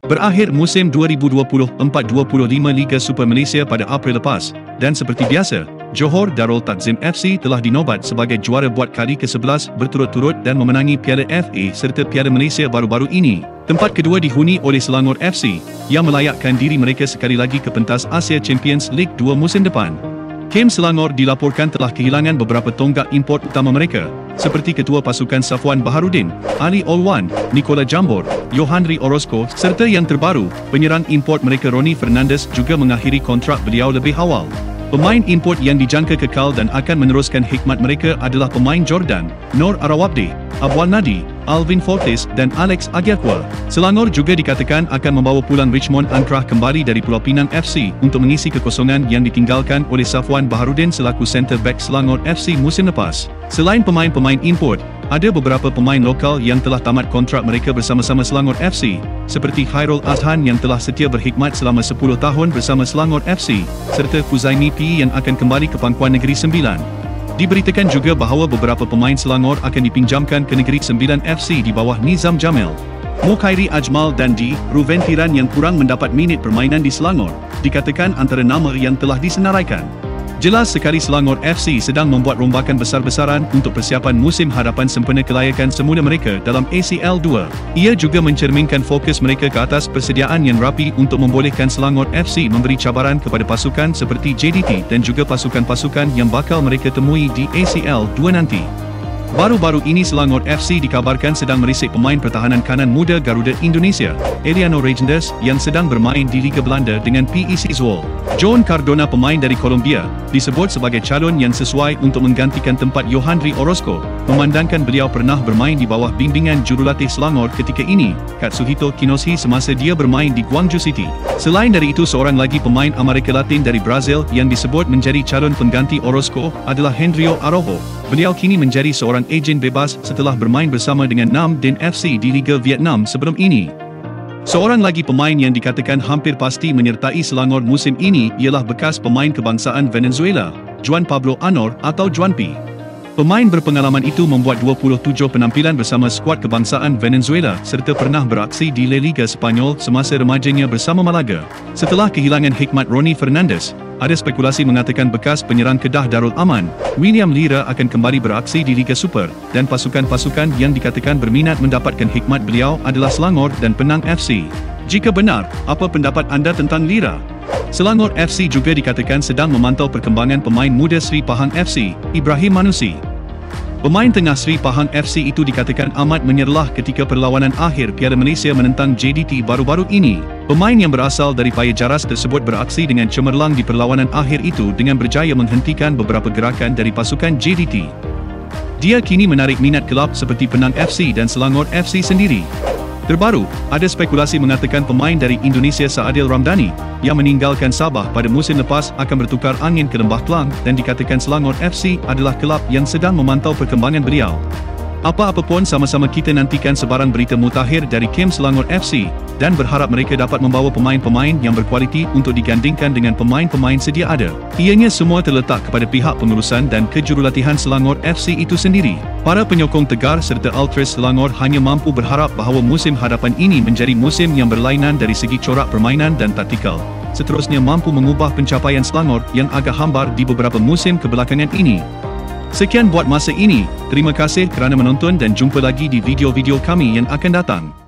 Berakhir musim 2024-25 Liga Super Malaysia pada April lepas, dan seperti biasa, Johor Darul Takzim FC telah dinobat sebagai juara buat kali ke-11 berturut-turut dan memenangi Piala FA serta Piala Malaysia baru-baru ini. Tempat kedua dihuni oleh Selangor FC yang melayakkan diri mereka sekali lagi ke pentas Asia Champions League 2 musim depan. Kem Selangor dilaporkan telah kehilangan beberapa tonggak import utama mereka, seperti Ketua Pasukan Safwan Baharudin, Ali Olwan, Nicola Jambor, Yohanri Orozco serta yang terbaru, penyerang import mereka Ronnie Fernandez juga mengakhiri kontrak beliau lebih awal. Pemain import yang dijangka kekal dan akan meneruskan hikmat mereka adalah pemain Jordan, Nor Arawabde, Abwal Nadi, Alvin Fortes dan Alex Agiakwa. Selangor juga dikatakan akan membawa pulang Richmond Ankrah kembali dari Pulau Pinang FC untuk mengisi kekosongan yang ditinggalkan oleh Safwan Baharudin selaku centre back Selangor FC musim lepas. Selain pemain-pemain import, ada beberapa pemain lokal yang telah tamat kontrak mereka bersama-sama Selangor FC, seperti Khairul Azhan yang telah setia berkhidmat selama 10 tahun bersama Selangor FC, serta Fuzaimi P yang akan kembali ke Pangkuan Negeri Sembilan. Diberitakan juga bahawa beberapa pemain Selangor akan dipinjamkan ke Negeri Sembilan FC di bawah Nizam Jamil. Mukhairi Ajmal dan D. Ruventiran yang kurang mendapat minit permainan di Selangor, dikatakan antara nama yang telah disenaraikan. Jelas sekali Selangor FC sedang membuat rombakan besar-besaran untuk persiapan musim hadapan sempena kelayakan semula mereka dalam ACL 2. Ia juga mencerminkan fokus mereka ke atas persediaan yang rapi untuk membolehkan Selangor FC memberi cabaran kepada pasukan seperti JDT dan juga pasukan-pasukan yang bakal mereka temui di ACL 2 nanti. Baru-baru ini Selangor FC dikabarkan sedang merisik pemain pertahanan kanan muda Garuda Indonesia, Eliano Regendes yang sedang bermain di Liga Belanda dengan PEC Zwolle. John Cardona, pemain dari Colombia, disebut sebagai calon yang sesuai untuk menggantikan tempat Yohanri Orozco, memandangkan beliau pernah bermain di bawah bimbingan jurulatih Selangor ketika ini, Katsuhito Kinoshita, semasa dia bermain di Guangzhou City. Selain dari itu, seorang lagi pemain Amerika Latin dari Brazil yang disebut menjadi calon pengganti Orozco adalah Hendrio Araujo. Beliau kini menjadi seorang ejen bebas setelah bermain bersama dengan Nam Dinh FC di Liga Vietnam sebelum ini. Seorang lagi pemain yang dikatakan hampir pasti menyertai Selangor musim ini ialah bekas pemain kebangsaan Venezuela, Juan Pablo Anor atau Juan P. Pemain berpengalaman itu membuat 27 penampilan bersama skuad kebangsaan Venezuela serta pernah beraksi di La Liga Sepanyol semasa remajanya bersama Malaga. Setelah kehilangan hikmat Ronnie Fernandez, ada spekulasi mengatakan bekas penyerang Kedah Darul Aman, William Lira akan kembali beraksi di Liga Super dan pasukan-pasukan yang dikatakan berminat mendapatkan hikmat beliau adalah Selangor dan Penang FC. Jika benar, apa pendapat anda tentang Lira? Selangor FC juga dikatakan sedang memantau perkembangan pemain muda Sri Pahang FC, Ibrahim Manusi. Pemain tengah Sri Pahang FC itu dikatakan amat menyerlah ketika perlawanan akhir Piala Malaysia menentang JDT baru-baru ini. Pemain yang berasal dari Paya Jaras tersebut beraksi dengan cemerlang di perlawanan akhir itu dengan berjaya menghentikan beberapa gerakan dari pasukan JDT. Dia kini menarik minat kelab seperti Penang FC dan Selangor FC sendiri. Terbaru, ada spekulasi mengatakan pemain dari Indonesia Saadil Ramdhani yang meninggalkan Sabah pada musim lepas akan bertukar angin ke Lembah Kelang dan dikatakan Selangor FC adalah kelab yang sedang memantau perkembangan beliau. Apa-apa pun, sama-sama kita nantikan sebarang berita mutakhir dari Kem Selangor FC dan berharap mereka dapat membawa pemain-pemain yang berkualiti untuk digandingkan dengan pemain-pemain sedia ada. Ianya semua terletak kepada pihak pengurusan dan kejurulatihan Selangor FC itu sendiri. Para penyokong tegar serta Ultras Selangor hanya mampu berharap bahawa musim hadapan ini menjadi musim yang berlainan dari segi corak permainan dan taktikal. Seterusnya mampu mengubah pencapaian Selangor yang agak hambar di beberapa musim kebelakangan ini. Sekian buat masa ini, terima kasih kerana menonton dan jumpa lagi di video-video kami yang akan datang.